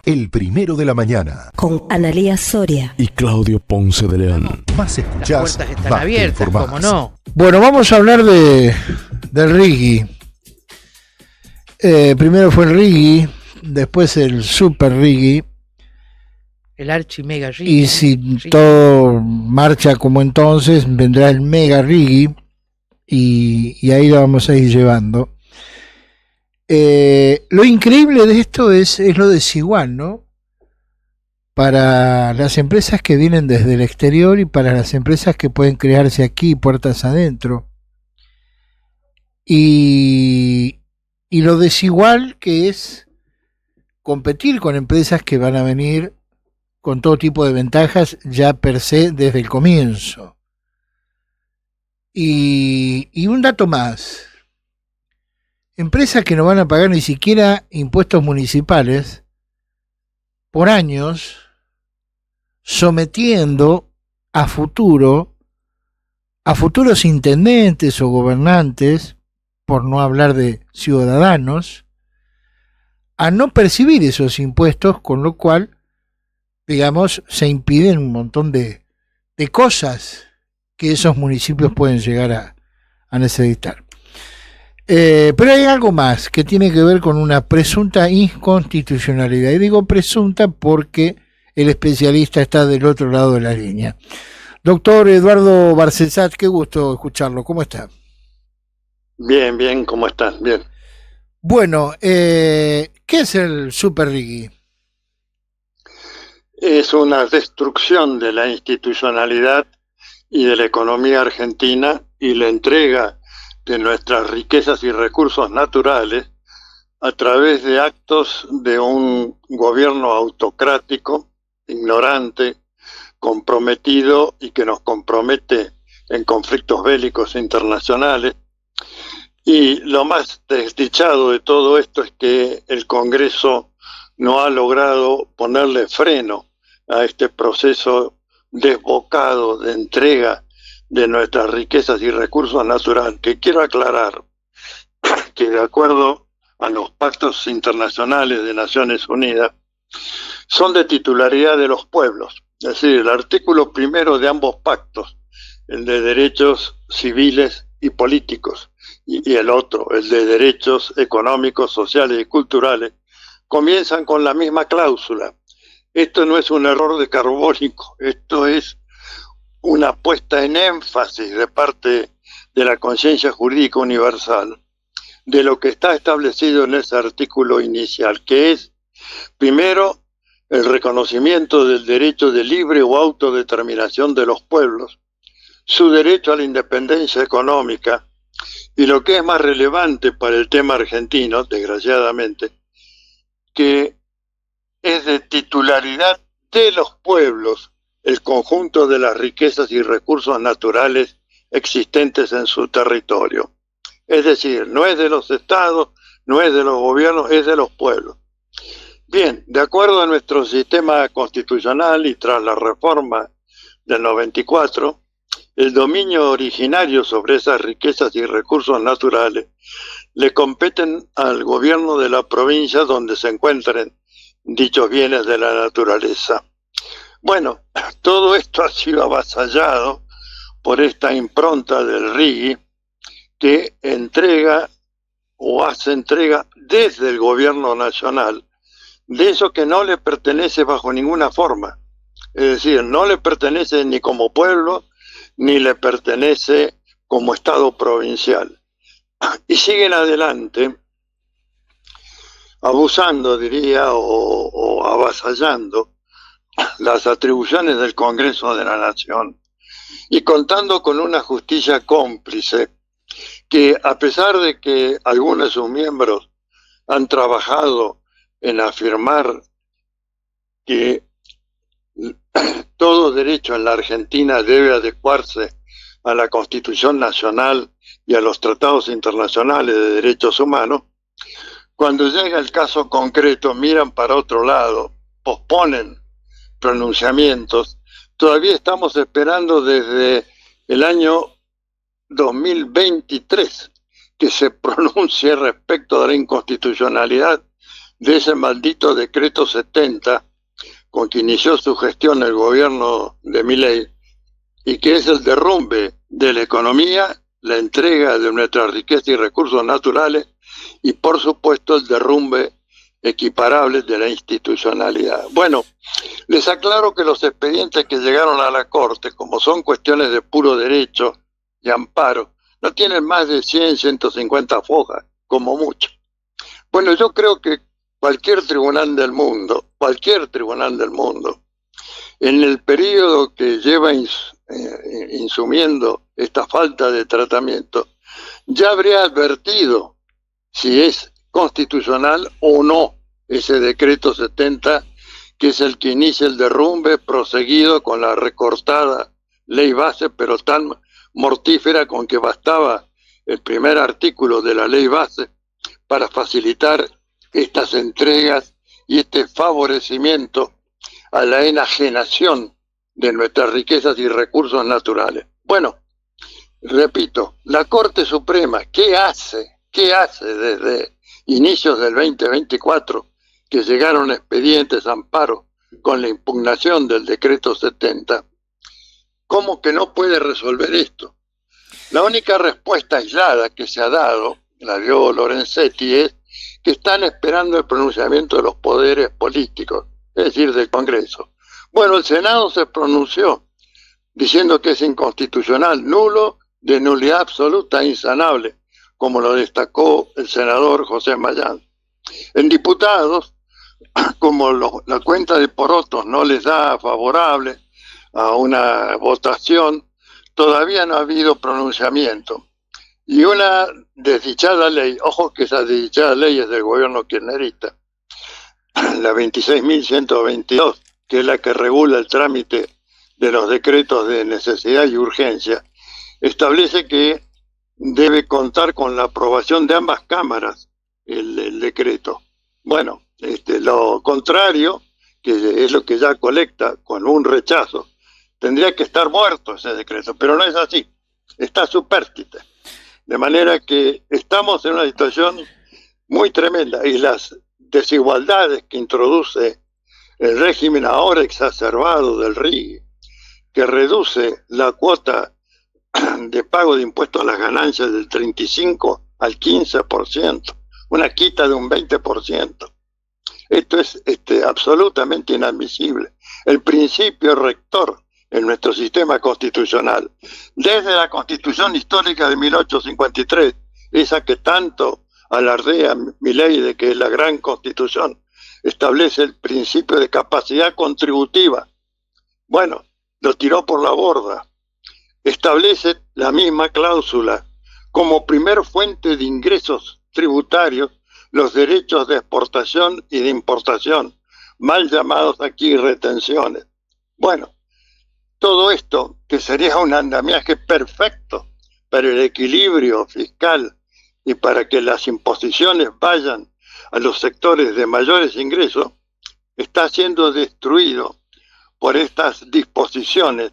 El Primero de la Mañana. Con Analía Soria y Claudio Ponce de León. Más escuchás, las puertas están más abiertas, te informás. ¿cómo no? Bueno, vamos a hablar del reggae. Primero fue el reggae, después el super reggae. El archi mega reggae. Y si todo marcha como entonces, vendrá el mega reggae. Y ahí lo vamos a ir llevando. Lo increíble de esto es lo desigual, ¿no? Para las empresas que vienen desde el exterior y para las empresas que pueden crearse aquí, puertas adentro. Y lo desigual que es competir con empresas que van a venir con todo tipo de ventajas ya per se desde el comienzo. Y un dato más. Empresas que no van a pagar ni siquiera impuestos municipales por años, sometiendo a futuros intendentes o gobernantes, por no hablar de ciudadanos, a no percibir esos impuestos, con lo cual, digamos, se impiden un montón de cosas que esos municipios pueden llegar a necesitar. Pero hay algo más que tiene que ver con una presunta inconstitucionalidad. Y digo presunta porque el especialista está del otro lado de la línea. Doctor Eduardo Barcesat, qué gusto escucharlo. ¿Cómo está? Bien, ¿cómo estás? Bien. Bueno, ¿qué es el super reggae? Es una destrucción de la institucionalidad y de la economía argentina y la entrega de nuestras riquezas y recursos naturales a través de actos de un gobierno autocrático, ignorante, comprometido y que nos compromete en conflictos bélicos internacionales. Y lo más desdichado de todo esto es que el Congreso no ha logrado ponerle freno a este proceso desbocado de entrega de nuestras riquezas y recursos naturales, que quiero aclarar que de acuerdo a los pactos internacionales de Naciones Unidas son de titularidad de los pueblos, es decir, el artículo primero de ambos pactos, el de derechos civiles y políticos, y el otro, el de derechos económicos, sociales y culturales, comienzan con la misma cláusula. Esto no es un error de Carbónico, esto es una puesta en énfasis de parte de la conciencia jurídica universal de lo que está establecido en ese artículo inicial, que es, primero, el reconocimiento del derecho de libre o autodeterminación de los pueblos, su derecho a la independencia económica, y lo que es más relevante para el tema argentino, desgraciadamente, que es de titularidad de los pueblos el conjunto de las riquezas y recursos naturales existentes en su territorio. Es decir, no es de los estados, no es de los gobiernos, es de los pueblos. Bien, de acuerdo a nuestro sistema constitucional y tras la reforma del 94, el dominio originario sobre esas riquezas y recursos naturales le competen al gobierno de la provincia donde se encuentren dichos bienes de la naturaleza. Bueno, todo esto ha sido avasallado por esta impronta del reggae que entrega o hace entrega desde el gobierno nacional de eso que no le pertenece bajo ninguna forma. Es decir, no le pertenece ni como pueblo, ni le pertenece como Estado provincial. Y siguen adelante, abusando, diría, o avasallando las atribuciones del Congreso de la Nación y contando con una justicia cómplice que, a pesar de que algunos de sus miembros han trabajado en afirmar que todo derecho en la Argentina debe adecuarse a la Constitución Nacional y a los tratados internacionales de derechos humanos, cuando llega el caso concreto miran para otro lado, posponen pronunciamientos. Todavía estamos esperando desde el año 2023 que se pronuncie respecto de la inconstitucionalidad de ese maldito decreto 70 con que inició su gestión el gobierno de Milei, y que es el derrumbe de la economía, la entrega de nuestra riqueza y recursos naturales y, por supuesto, el derrumbe equiparable de la institucionalidad. Bueno, les aclaro que los expedientes que llegaron a la Corte, como son cuestiones de puro derecho y amparo, no tienen más de 100, 150 hojas, como mucho. Bueno, yo creo que cualquier tribunal del mundo, en el periodo que lleva insumiendo esta falta de tratamiento, ya habría advertido si es constitucional o no ese decreto 70, que es el que inicia el derrumbe, proseguido con la recortada ley base, pero tan mortífera con que bastaba el primer artículo de la ley base para facilitar estas entregas y este favorecimiento a la enajenación de nuestras riquezas y recursos naturales. Bueno, repito, la Corte Suprema, ¿qué hace desde inicios del 2024 que llegaron expedientes amparos con la impugnación del decreto 70? ¿Cómo que no puede resolver esto? La única respuesta aislada que se ha dado, la dio Lorenzetti, es que están esperando el pronunciamiento de los poderes políticos, es decir, del Congreso. Bueno, el Senado se pronunció diciendo que es inconstitucional, nulo, de nulidad absoluta e insanable, como lo destacó el senador José Mayán. En diputados, como la cuenta de porotos no les da favorable a una votación, todavía no ha habido pronunciamiento. Y una desdichada ley, ojo que esa desdichada ley es del gobierno kirchnerista, la 26.122, que es la que regula el trámite de los decretos de necesidad y urgencia, establece que debe contar con la aprobación de ambas cámaras el decreto. Bueno, lo contrario, que es lo que ya colecta con un rechazo, tendría que estar muerto ese decreto, pero no es así, está supérstite. De manera que estamos en una situación muy tremenda, y las desigualdades que introduce el régimen ahora exacerbado del RIGI, que reduce la cuota de pago de impuestos a las ganancias del 35 al 15%, una quita de un 20%. Esto es absolutamente inadmisible. El principio rector en nuestro sistema constitucional, desde la Constitución histórica de 1853, esa que tanto alardea Milei de que es la gran Constitución, establece el principio de capacidad contributiva. Bueno, lo tiró por la borda. Establece la misma cláusula como primer fuente de ingresos tributarios los derechos de exportación y de importación, mal llamados aquí retenciones. Bueno, todo esto, que sería un andamiaje perfecto para el equilibrio fiscal y para que las imposiciones vayan a los sectores de mayores ingresos, está siendo destruido por estas disposiciones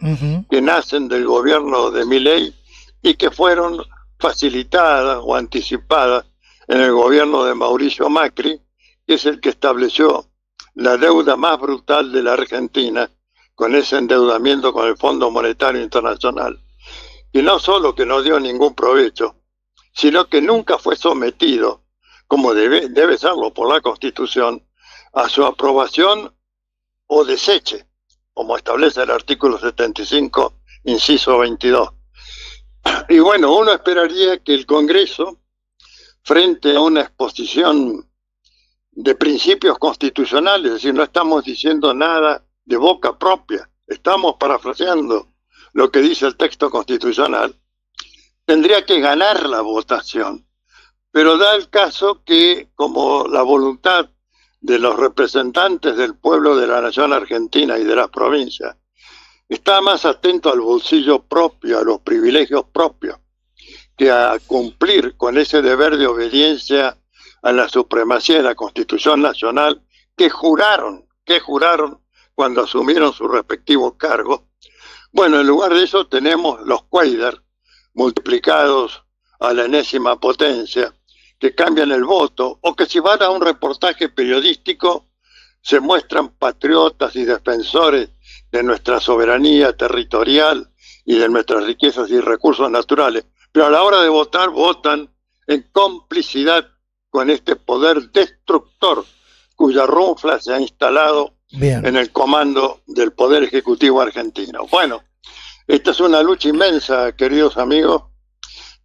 que nacen del gobierno de Milei y que fueron facilitadas o anticipadas en el gobierno de Mauricio Macri, que es el que estableció la deuda más brutal de la Argentina, con ese endeudamiento con el Fondo Monetario Internacional, y no solo que no dio ningún provecho, sino que nunca fue sometido, como debe serlo por la Constitución, a su aprobación o deseche, como establece el artículo 75, inciso 22. Y bueno, uno esperaría que el Congreso, frente a una exposición de principios constitucionales, es decir, no estamos diciendo nada de boca propia, estamos parafraseando lo que dice el texto constitucional, tendría que ganar la votación. Pero da el caso que, como la voluntad de los representantes del pueblo de la nación argentina y de las provincias está más atento al bolsillo propio, a los privilegios propios, que a cumplir con ese deber de obediencia a la supremacía de la Constitución Nacional que juraron cuando asumieron sus respectivos cargos. Bueno, en lugar de eso tenemos los Cuaidar multiplicados a la enésima potencia, que cambian el voto, o que si van a un reportaje periodístico se muestran patriotas y defensores de nuestra soberanía territorial y de nuestras riquezas y recursos naturales, pero a la hora de votar, votan en complicidad con este poder destructor cuya runfla se ha instalado en el comando del Poder Ejecutivo argentino. Bueno, esta es una lucha inmensa, queridos amigos.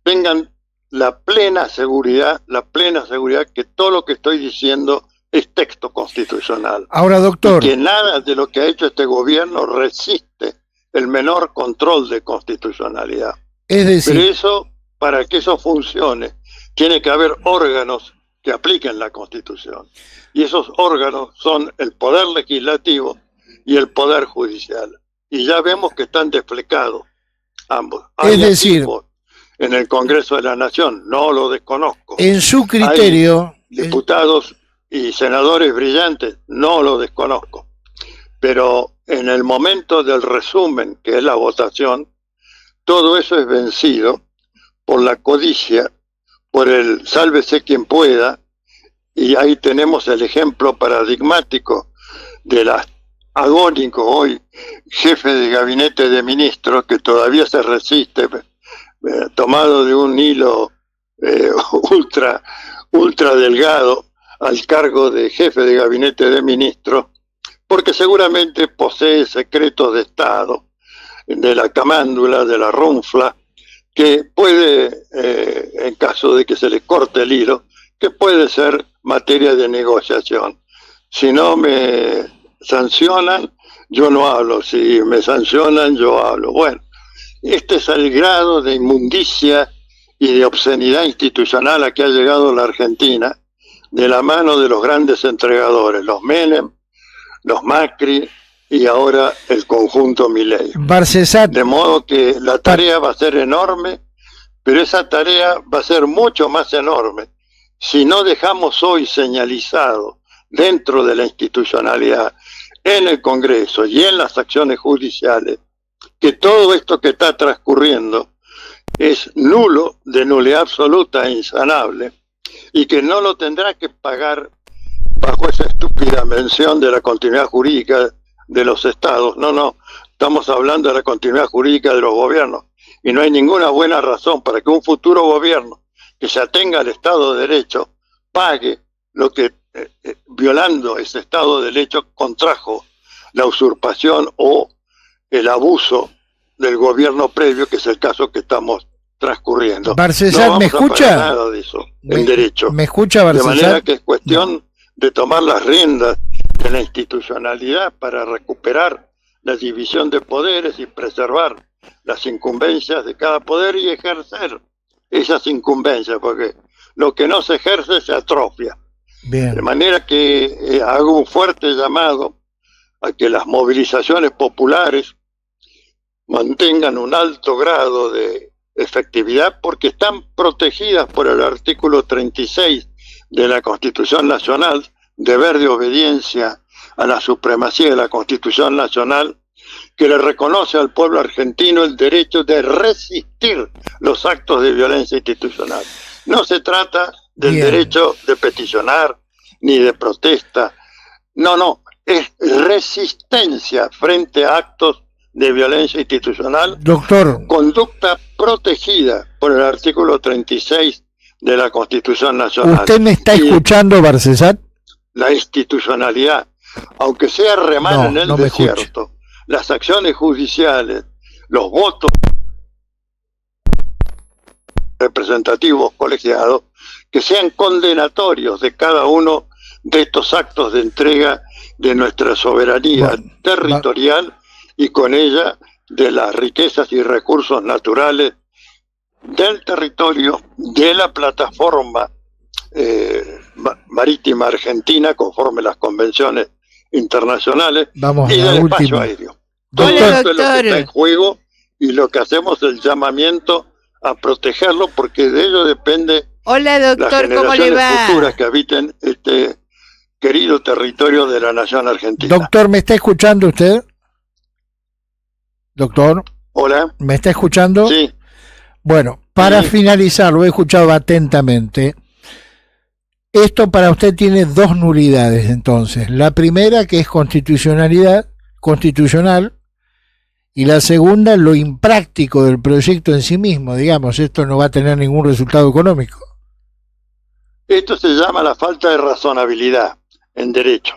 Tengan la plena seguridad que todo lo que estoy diciendo es texto constitucional. Ahora, doctor, y que nada de lo que ha hecho este gobierno resiste el menor control de constitucionalidad. es decir, Pero eso, para que eso funcione, tiene que haber órganos que apliquen la Constitución. Y esos órganos son el Poder Legislativo y el Poder Judicial. Y ya vemos que están desplegados ambos. Hay es decir, equipos en el Congreso de la Nación, no lo desconozco. en su criterio, Diputados y senadores brillantes, no lo desconozco. Pero en el momento del resumen, que es la votación, todo eso es vencido por la codicia, por el sálvese quien pueda, y ahí tenemos el ejemplo paradigmático del agónico hoy jefe de gabinete de ministros que todavía se resiste, tomado de un hilo ultra delgado al cargo de jefe de gabinete de ministros, porque seguramente posee secretos de Estado, de la camándula, de la runfla, que puede, en caso de que se le corte el hilo, que puede ser materia de negociación. Si no me sancionan, yo no hablo. Si me sancionan, yo hablo. Bueno, este es el grado de inmundicia y de obscenidad institucional a que ha llegado la Argentina, de la mano de los grandes entregadores, los Menem, los Macri y ahora el conjunto Milei. Barcesat, De modo que la tarea va a ser enorme, pero esa tarea va a ser mucho más enorme si no dejamos hoy señalizado dentro de la institucionalidad, en el Congreso y en las acciones judiciales, que todo esto que está transcurriendo es nulo, de nulidad absoluta e insanable, y que no lo tendrá que pagar bajo esa estúpida mención de la continuidad jurídica de los estados. No, estamos hablando de la continuidad jurídica de los gobiernos, y no hay ninguna buena razón para que un futuro gobierno que se atenga al Estado de Derecho pague lo que, violando ese Estado de Derecho, contrajo la usurpación o el abuso del gobierno previo, que es el caso que estamos transcurriendo. Barcesat, ¿me escucha? Nada de eso en derecho. ¿Me escucha, De manera Barcesat? que es cuestión de tomar las riendas de la institucionalidad para recuperar la división de poderes y preservar las incumbencias de cada poder y ejercer esas incumbencias, porque lo que no se ejerce se atrofia. Bien. De manera que hago un fuerte llamado a que las movilizaciones populares mantengan un alto grado de efectividad, porque están protegidas por el artículo 36 de la Constitución Nacional, deber de obediencia a la supremacía de la Constitución Nacional, que le reconoce al pueblo argentino el derecho de resistir los actos de violencia institucional. No se trata del Bien. derecho de peticionar ni de protesta. No, es resistencia frente a actos de violencia institucional, Doctor, conducta protegida por el artículo 36 de la Constitución Nacional. ¿usted me está Y escuchando, Barcesat? la institucionalidad, aunque sea remar No, en el no me escucha. desierto, las acciones judiciales, los votos representativos colegiados, que sean condenatorios de cada uno de estos actos de entrega de nuestra soberanía Bueno, territorial y con ella de las riquezas y recursos naturales del territorio, de la plataforma marítima argentina, conforme las convenciones internacionales, Vamos a y la del espacio última. aéreo. Todo Doctor, Hola, esto es lo que doctor. está en juego, y lo que hacemos es el llamamiento a protegerlo, porque de ello depende Hola, las doctor, ¿cómo le generaciones futuras va? que habiten este querido territorio de la nación argentina. Doctor, ¿me está escuchando usted? Doctor, Hola, ¿me está escuchando? sí, Bueno, para Sí. finalizar, lo he escuchado atentamente. Esto para usted tiene dos nulidades entonces. La primera, que es constitucional, y la segunda, lo impráctico del proyecto en sí mismo. Digamos, esto no va a tener ningún resultado económico. Esto se llama la falta de razonabilidad en derecho.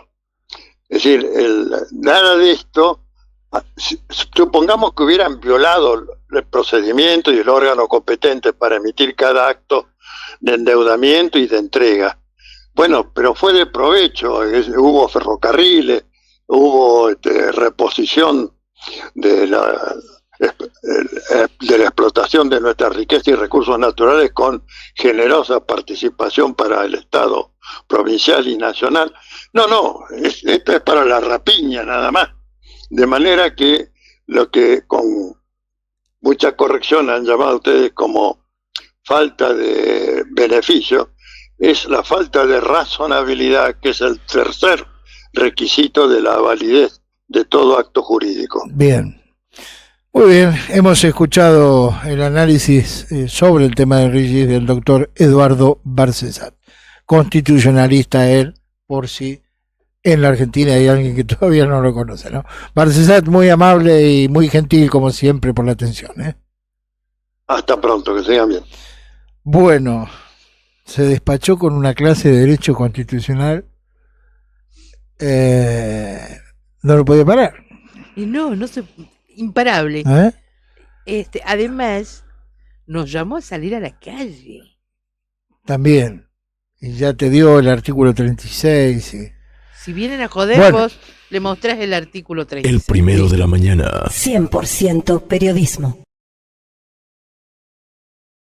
Es decir, nada de esto, supongamos que hubieran violado el procedimiento y el órgano competente para emitir cada acto de endeudamiento y de entrega. Bueno, pero fue de provecho, hubo ferrocarriles, hubo reposición de la explotación de nuestra riqueza y recursos naturales con generosa participación para el Estado provincial y nacional. No, esto es para la rapiña nada más. De manera que lo que con mucha corrección han llamado ustedes como falta de beneficio es la falta de razonabilidad, que es el tercer requisito de la validez de todo acto jurídico. Bien. Muy bien, hemos escuchado el análisis sobre el tema de RIGI del doctor Eduardo Barcesat, constitucionalista él, por si en la Argentina hay alguien que todavía no lo conoce, ¿no? Barcesat, muy amable y muy gentil como siempre por la atención, ¿eh? Hasta pronto, que sigan bien. Bueno, se despachó con una clase de Derecho Constitucional, no lo podía parar. Y no se... imparable. Además, nos llamó a salir a la calle. También. Y ya te dio el artículo 36. Sí. Si vienen a joder, vos le mostrás el artículo 36. El primero de la mañana. 100% periodismo.